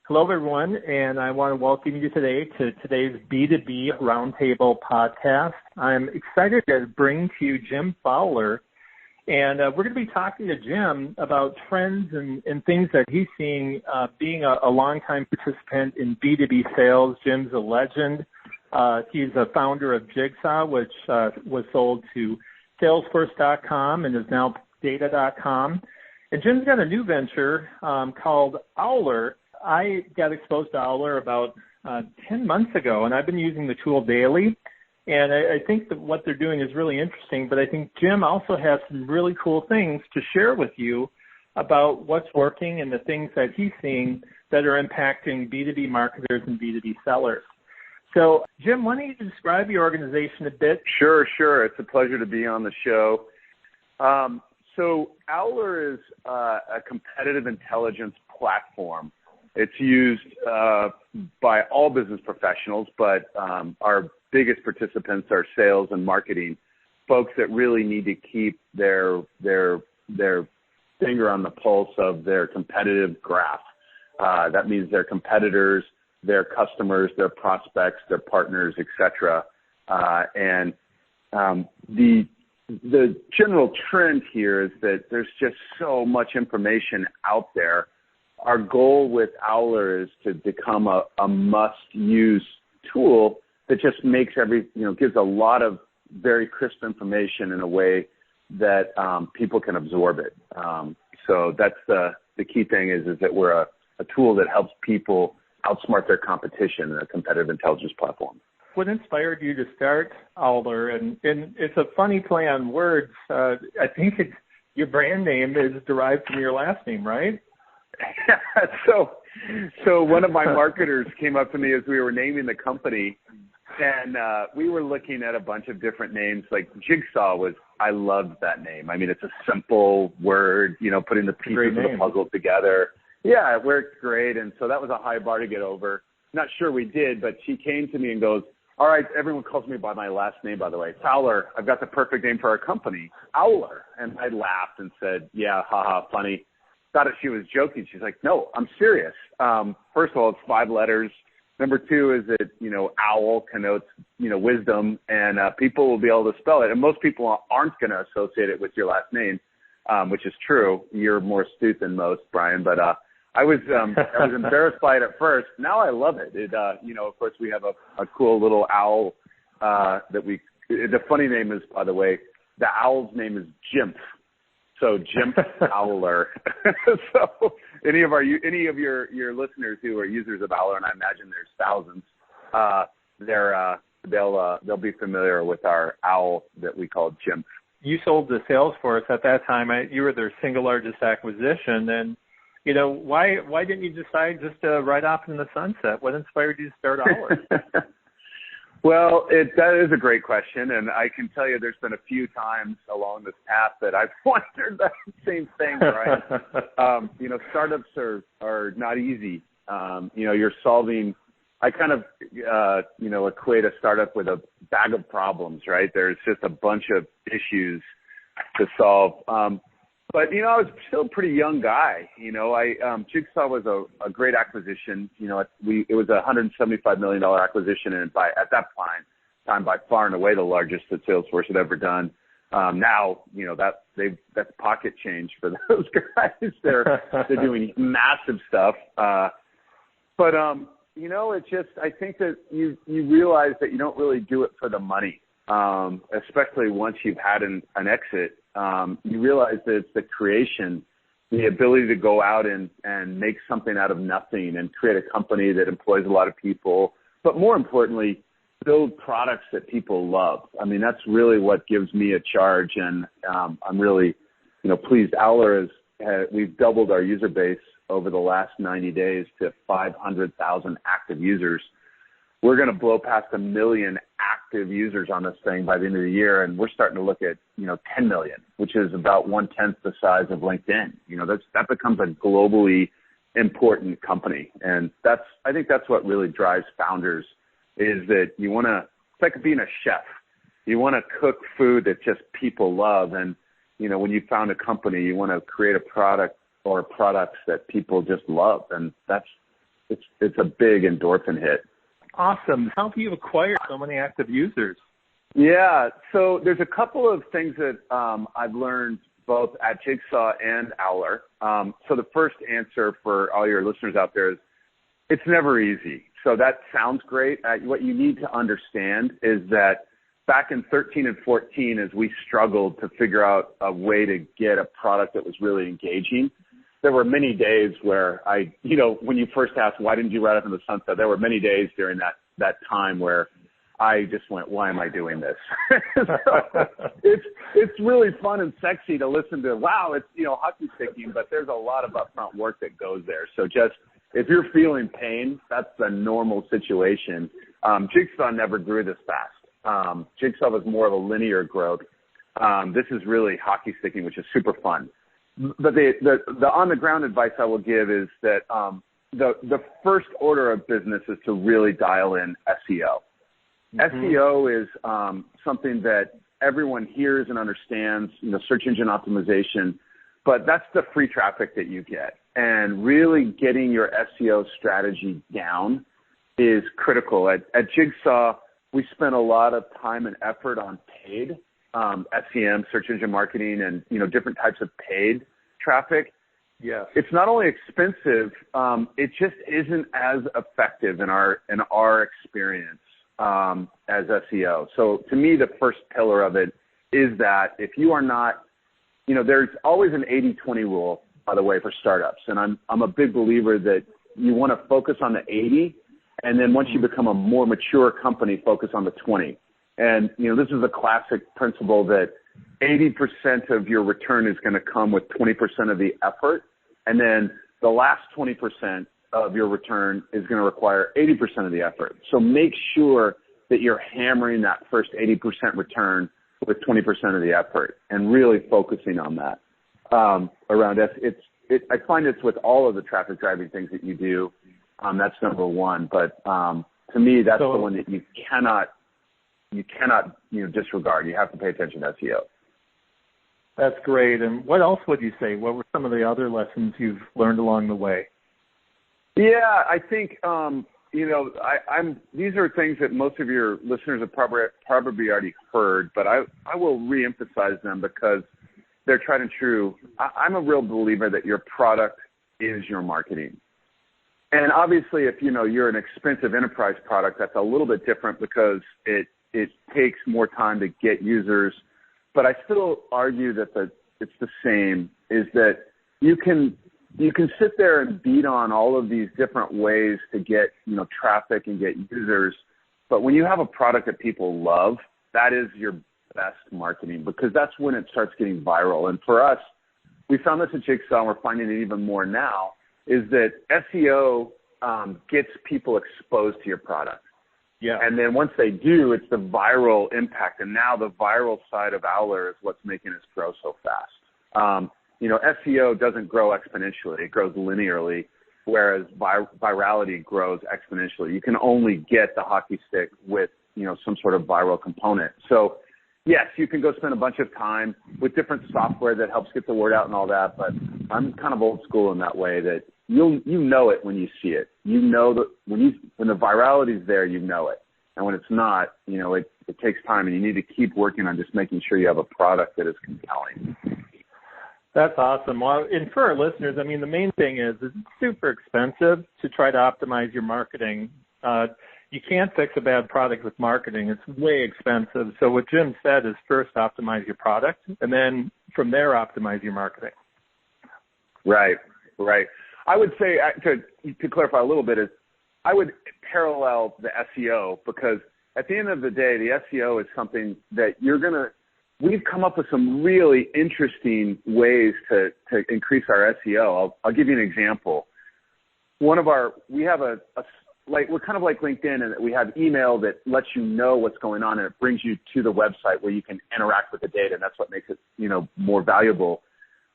Hello, everyone, and I want to welcome you today to today's B2B Roundtable Podcast. I'm excited to bring to you Jim Fowler, and we're going to be talking to Jim about trends and things that he's seeing. Being a longtime participant in B2B sales, Jim's a legend. He's a founder of Jigsaw, which was sold to Salesforce.com and is now Data.com. And Jim's got a new venture called Owler. I got exposed to Owler about 10 months ago, and I've been using the tool daily. And I think that what they're doing is really interesting, but I think Jim also has some really cool things to share with you about what's working and the things that he's seeing that are impacting B2B marketers and B2B sellers. So, Jim, why don't you describe your organization a bit? Sure. It's a pleasure to be on the show. So Owler is a competitive intelligence platform. It's used by all business professionals, but our biggest participants are sales and marketing, folks that really need to keep their finger on the pulse of their competitive graph. That means their competitors, their customers, their prospects, their partners, etc. And the general trend here is that there's just so much information out there. Our goal with Owler is to become a must-use tool that just makes gives a lot of very crisp information in a way that people can absorb it. So that's the key thing is that we're a tool that helps people outsmart their competition in a competitive intelligence platform. What inspired you to start Owler? And it's a funny play on words. I think your brand name is derived from your last name, right? So one of my marketers came up to me as we were naming the company, and we were looking at a bunch of different names. Like Jigsaw I loved that name. I mean, it's a simple word, putting the pieces of the puzzle together. Yeah, it worked great. And so that was a high bar to get over. Not sure we did, but she came to me and goes, all right, everyone calls me by my last name, by the way. Fowler, I've got the perfect name for our company, Owler. And I laughed and said, yeah, haha, funny. Thought she was joking. She's like, no, I'm serious. First of all, it's 5 letters. Number 2 is that, owl connotes, wisdom, and people will be able to spell it. And most people aren't going to associate it with your last name, which is true. You're more astute than most, Brian, but I was embarrassed by it at first. Now I love it. Of course, we have a cool little owl the funny name is, by the way, the owl's name is Jim. So Jim Fowler. So any of your listeners who are users of Owler, and I imagine there's thousands, they'll be familiar with our owl that we call Jim. You sold to Salesforce at that time. You were their single largest acquisition, and why didn't you decide just to ride off in the sunset? What inspired you to start Owler? Well, that is a great question, and I can tell you there's been a few times along this path that I've wondered that same thing, right? Startups are not easy. You're solving – I kind of, equate a startup with a bag of problems, right? There's just a bunch of issues to solve. But, I was still a pretty young guy. Jigsaw was a great acquisition. It was a $175 million acquisition, and at that time, by far and away the largest that Salesforce had ever done. Now, that's pocket change for those guys. They're doing massive stuff. But it's just, I think that you realize that you don't really do it for the money, especially once you've had an exit. You realize that it's the creation, the ability to go out and make something out of nothing and create a company that employs a lot of people, but more importantly, build products that people love. I mean, that's really what gives me a charge, and I'm really, pleased. Owler we've doubled our user base over the last 90 days to 500,000 active users. We're going to blow past 1 million active users on this thing by the end of the year, and we're starting to look at 10 million, which is about 1/10 the size of LinkedIn. That becomes a globally important company, and I think that's what really drives founders is that you want to. It's like being a chef. You want to cook food that just people love, and when you found a company, you want to create a product or products that people just love, and that's it's a big endorphin hit. Awesome. How have you acquired so many active users? Yeah, so there's a couple of things that I've learned both at Jigsaw and Owler. So the first answer for all your listeners out there is it's never easy. So that sounds great. What you need to understand is that back in 13 and 14, as we struggled to figure out a way to get a product that was really engaging, there were many days where when you first asked, why didn't you ride up in the sunset? There were many days during that time where I just went, why am I doing this? So it's really fun and sexy to listen to, wow, it's, hockey sticking, but there's a lot of upfront work that goes there. So just, if you're feeling pain, that's the normal situation. Jigsaw never grew this fast. Jigsaw was more of a linear growth. This is really hockey sticking, which is super fun. But the on-the-ground advice I will give is that the first order of business is to really dial in SEO. Mm-hmm. SEO is something that everyone hears and understands, search engine optimization, but that's the free traffic that you get. And really getting your SEO strategy down is critical. At Jigsaw, we spent a lot of time and effort on paid SEM, search engine marketing, and different types of paid traffic. Yeah, it's not only expensive, it just isn't as effective in our experience as SEO. So to me, the first pillar of it is that if you are not, there's always an 80-20 rule, by the way, for startups, and I'm a big believer that you want to focus on the 80, and then once you become a more mature company, focus on the 20. And this is a classic principle that 80% of your return is going to come with 20% of the effort, and then the last 20% of your return is going to require 80% of the effort. So make sure that you're hammering that first 80% return with 20% of the effort and really focusing on that. Around it. I find it's with all of the traffic driving things that you do. That's number one. But to me, that's the one that you cannot disregard. You have to pay attention to SEO. That's great. And what else would you say? What were some of the other lessons you've learned along the way? Yeah, I think these are things that most of your listeners have probably already heard, but I will reemphasize them because they're tried and true. I'm a real believer that your product is your marketing. And obviously, if you're an expensive enterprise product, that's a little bit different because it takes more time to get users. But I still argue that it's the same, is that you can sit there and beat on all of these different ways to get, traffic and get users. But when you have a product that people love, that is your best marketing, because that's when it starts getting viral. And for us, we found this at Jigsaw, and we're finding it even more now, is that SEO gets people exposed to your product. Yeah. And then once they do, it's the viral impact. And now the viral side of Owler is what's making us grow so fast. SEO doesn't grow exponentially. It grows linearly, whereas virality grows exponentially. You can only get the hockey stick with, some sort of viral component. So, yes, you can go spend a bunch of time with different software that helps get the word out and all that, but I'm kind of old school in that way that you know it when you see it. You know that when the virality is there, you know it. And when it's not, it takes time, and you need to keep working on just making sure you have a product that is compelling. That's awesome. Well, and for our listeners, the main thing is it's super expensive to try to optimize your marketing. You can't fix a bad product with marketing. It's way expensive. So what Jim said is first optimize your product, and then from there optimize your marketing. Right. I would say, to clarify a little bit, is I would parallel the SEO, because at the end of the day, the SEO is something that we've come up with some really interesting ways to increase our SEO. I'll give you an example. We have we're kind of like LinkedIn, in that we have email that lets you know what's going on, and it brings you to the website where you can interact with the data, and that's what makes it, more valuable.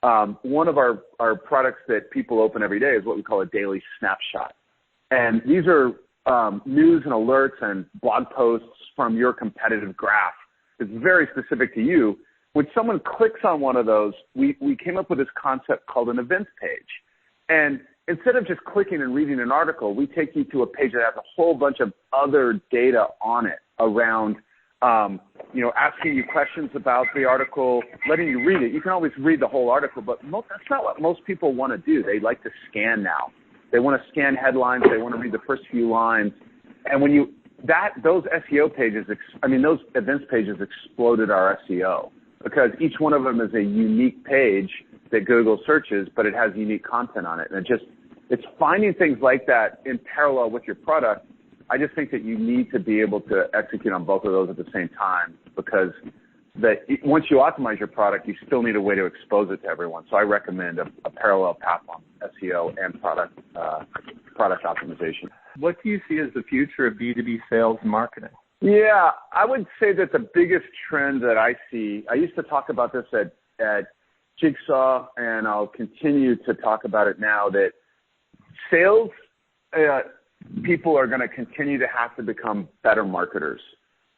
One of our products that people open every day is what we call a daily snapshot. And these are news and alerts and blog posts from your competitive graph. It's very specific to you. When someone clicks on one of those, we came up with this concept called an events page. And instead of just clicking and reading an article, we take you to a page that has a whole bunch of other data on it around, asking you questions about the article, letting you read it. You can always read the whole article, but that's not what most people want to do. They like to scan now. They want to scan headlines. They want to read the first few lines. And those SEO pages, those events pages exploded our SEO because each one of them is a unique page that Google searches, but it has unique content on it. And it's finding things like that in parallel with your product. I just think that you need to be able to execute on both of those at the same time because once you optimize your product, you still need a way to expose it to everyone. So I recommend a parallel path on SEO and product optimization. What do you see as the future of B2B sales and marketing? Yeah, I would say that the biggest trend that I see, I used to talk about this at Jigsaw, and I'll continue to talk about it now, that sales people are going to continue to have to become better marketers.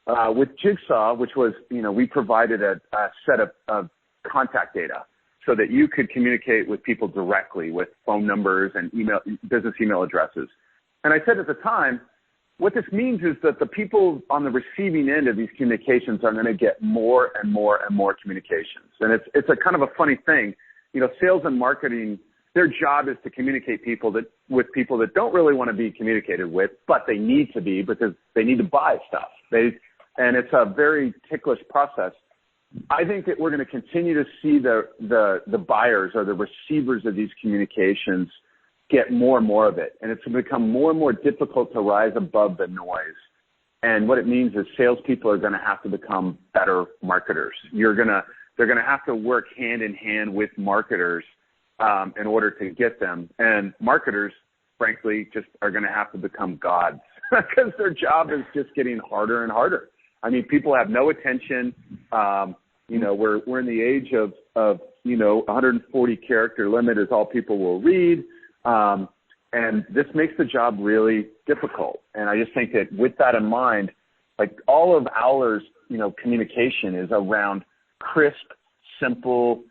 With Jigsaw, which was, we provided a set of contact data so that you could communicate with people directly with phone numbers and business email addresses. And I said at the time, what this means is that the people on the receiving end of these communications are going to get more and more and more communications. And it's a kind of a funny thing. Sales and marketing, their job is to communicate with people that don't really want to be communicated with, but they need to be because they need to buy stuff. And it's a very ticklish process. I think that we're going to continue to see the buyers or the receivers of these communications get more and more of it. And it's going to become more and more difficult to rise above the noise. And what it means is salespeople are going to have to become better marketers. They're going to have to work hand in hand with marketers in order to get them. And marketers, frankly, just are going to have to become gods because their job is just getting harder and harder. People have no attention. We're in the age of 140 character limit is all people will read. And this makes the job really difficult. And I just think that with that in mind, like all of Owler's, communication is around crisp, simple,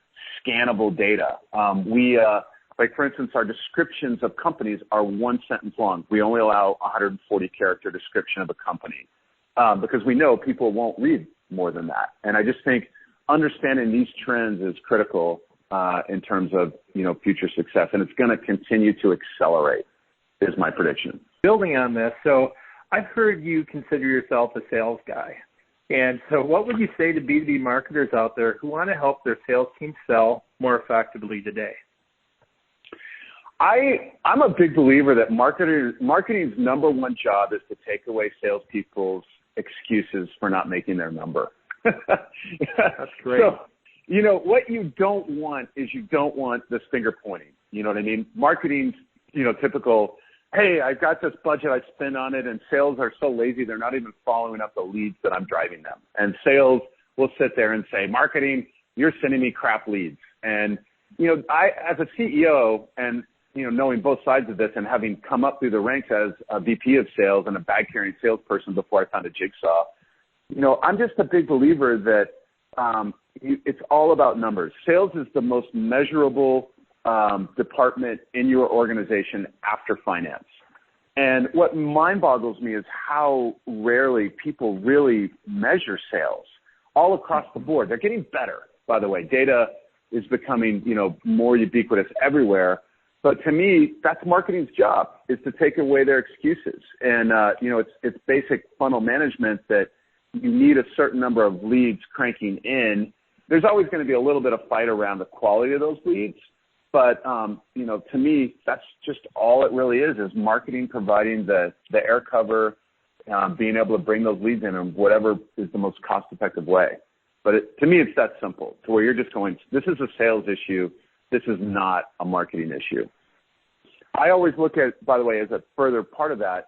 scannable data. For instance, our descriptions of companies are one sentence long. We only allow 140 character description of a company, because we know people won't read more than that. And I just think understanding these trends is critical in terms of, future success. And it's going to continue to accelerate is my prediction. Building on this, so I've heard you consider yourself a sales guy. And so what would you say to B2B marketers out there who want to help their sales team sell more effectively today? I'm a big believer that marketing's number one job is to take away salespeople's excuses for not making their number. That's great. So, what you don't want is you don't want this finger pointing. You know what I mean? Marketing's, typical, hey, I've got this budget I spend on it, and sales are so lazy they're not even following up the leads that I'm driving them. And sales will sit there and say, marketing, you're sending me crap leads. And, I, as a CEO and, knowing both sides of this and having come up through the ranks as a VP of sales and a bag-carrying salesperson before I founded Jigsaw, I'm just a big believer that it's all about numbers. Sales is the most measurable department in your organization after finance. And what mind boggles me is how rarely people really measure sales all across the board. They're getting better, by the way. Data is becoming, more ubiquitous everywhere. But to me, that's marketing's job, is to take away their excuses. And, it's basic funnel management that you need a certain number of leads cranking in. There's always going to be a little bit of fight around the quality of those leads. But, to me, that's just all it really is marketing providing the air cover, being able to bring those leads in whatever is the most cost-effective way. But to me, it's that simple, to where you're just going, this is a sales issue. This is not a marketing issue. I always look at, by the way, as a further part of that,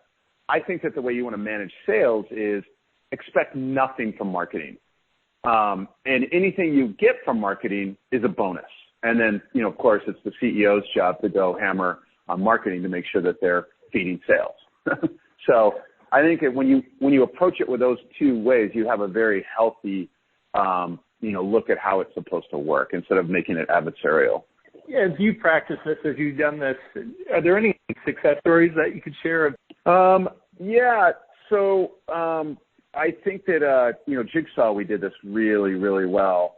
I think that the way you want to manage sales is expect nothing from marketing. And anything you get from marketing is a bonus. And then, of course, it's the CEO's job to go hammer on marketing to make sure that they're feeding sales. So I think that when you approach it with those two ways, you have a very healthy, look at how it's supposed to work instead of making it adversarial. as you've practiced this, as you've done this, are there any success stories that you could share? Yeah. So I think that, Jigsaw, we did this really, really well.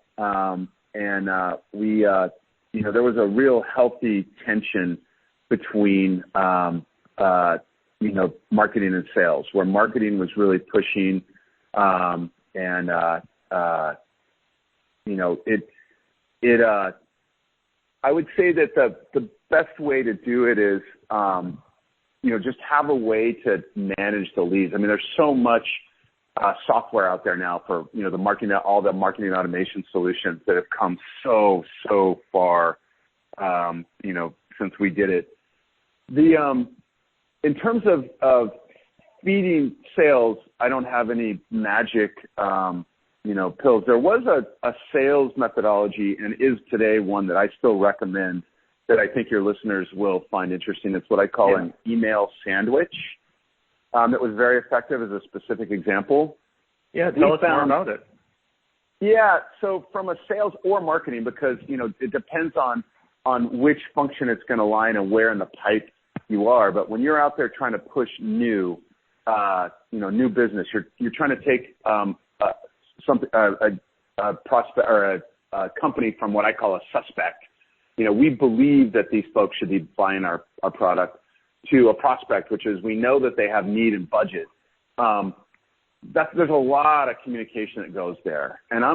We there was a real healthy tension between, marketing and sales, where marketing was really pushing, I would say that the best way to do it is, just have a way to manage the leads. I mean, there's so much software out there now for, the marketing, all the marketing automation solutions that have come so far, since we did it. In terms of feeding sales, I don't have any magic, pills. There was a sales methodology, and is today one that I still recommend, that I think your listeners will find interesting. It's what I call an email sandwich. That was very effective as a specific example. Yeah, tell us more about it. Yeah, so from a sales or marketing, because, it depends on which function it's going to line and where in the pipe you are. But when you're out there trying to push new business, you're trying to take a prospect or a company from what I call a suspect. We believe that these folks should be buying our product, to a prospect, which is we know that they have need and budget. There's a lot of communication that goes there. And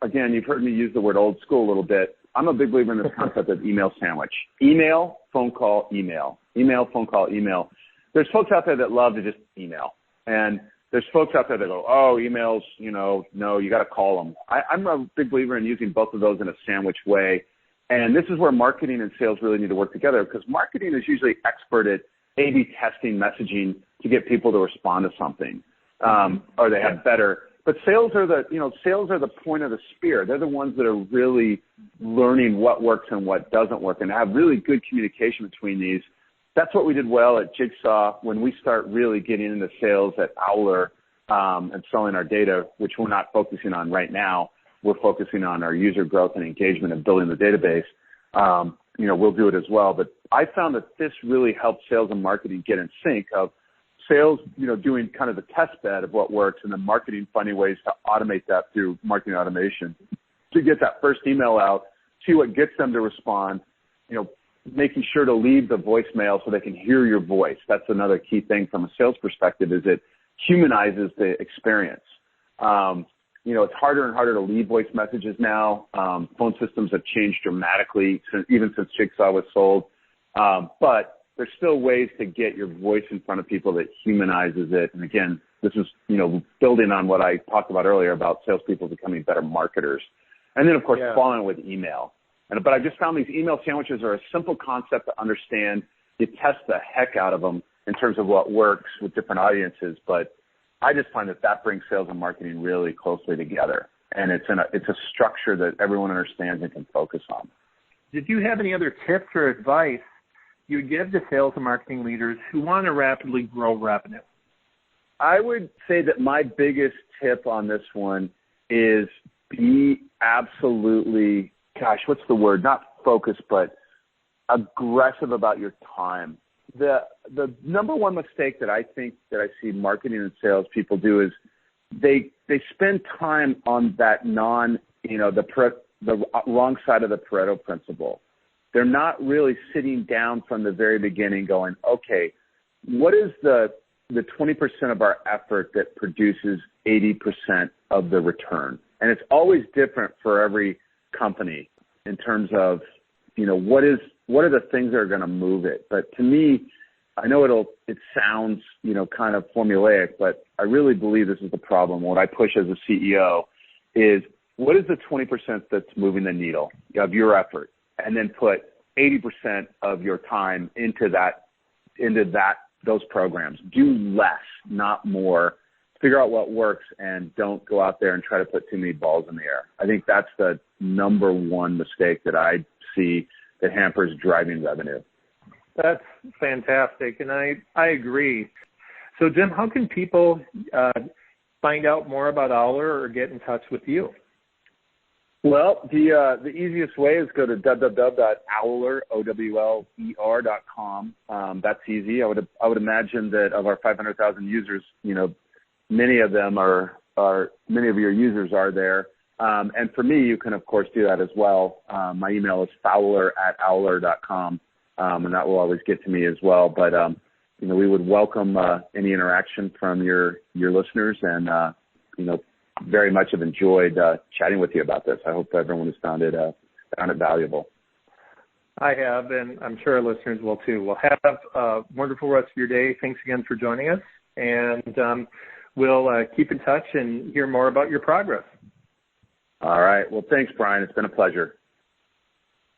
again, you've heard me use the word old school a little bit. I'm a big believer in this concept of email sandwich. Email, phone call, email. Email, phone call, email. There's folks out there that love to just email. And there's folks out there that go, oh, emails, no, you got to call them. I'm a big believer in using both of those in a sandwich way. And this is where marketing and sales really need to work together, because marketing is usually expert at A/B testing messaging to get people to respond to something, or they have better. But sales are the point of the spear. They're the ones that are really learning what works and what doesn't work, and have really good communication between these. That's what we did well at Jigsaw. When we start really getting into sales at Fowler and selling our data, which we're not focusing on right now, we're focusing on our user growth and engagement and building the database. We'll do it as well. But I found that this really helped sales and marketing get in sync, of sales, doing kind of the test bed of what works, and then marketing finding ways to automate that through marketing automation to get that first email out, see what gets them to respond, making sure to leave the voicemail so they can hear your voice. That's another key thing from a sales perspective, is it humanizes the experience. It's harder and harder to leave voice messages now. Phone systems have changed dramatically even since Jigsaw was sold. But there's still ways to get your voice in front of people that humanizes it. And again, this is, building on what I talked about earlier about salespeople becoming better marketers. And then, of course, following with email. But I just found these email sandwiches are a simple concept to understand. You test the heck out of them in terms of what works with different audiences. But I just find that brings sales and marketing really closely together. And it's a structure that everyone understands and can focus on. Did you have any other tips or advice you would give to sales and marketing leaders who want to rapidly grow revenue? I would say that my biggest tip on this one is be absolutely, what's the word? Not focused, but aggressive about your time. The number one mistake that I think that I see marketing and sales people do is they spend time on that the wrong side of the Pareto principle. They're not really sitting down from the very beginning going, okay, what is the 20% of our effort that produces 80% of the return? And it's always different for every company in terms of, what are the things that are going to move it? But to me, I know it sounds, kind of formulaic, but I really believe this is the problem. What I push as a CEO is, what is the 20% that's moving the needle of your effort? And then put 80% of your time into those programs. Do less, not more. Figure out what works, and don't go out there and try to put too many balls in the air. I think that's the number one mistake that I see that hampers driving revenue. That's fantastic, and I agree. So, Jim, how can people find out more about Owler or get in touch with you? Well, the easiest way is go to www.owler.com. That's easy. I would imagine that of our 500,000 users, many of your users are there. And for me, you can of course do that as well. My email is fowler@owler.com, and that will always get to me as well. But we would welcome any interaction from your listeners, and very much have enjoyed chatting with you about this. I hope everyone has found it valuable. I have, and I'm sure our listeners will too. Well, have a wonderful rest of your day. Thanks again for joining us, and we'll keep in touch and hear more about your progress. All right. Well, thanks, Brian. It's been a pleasure.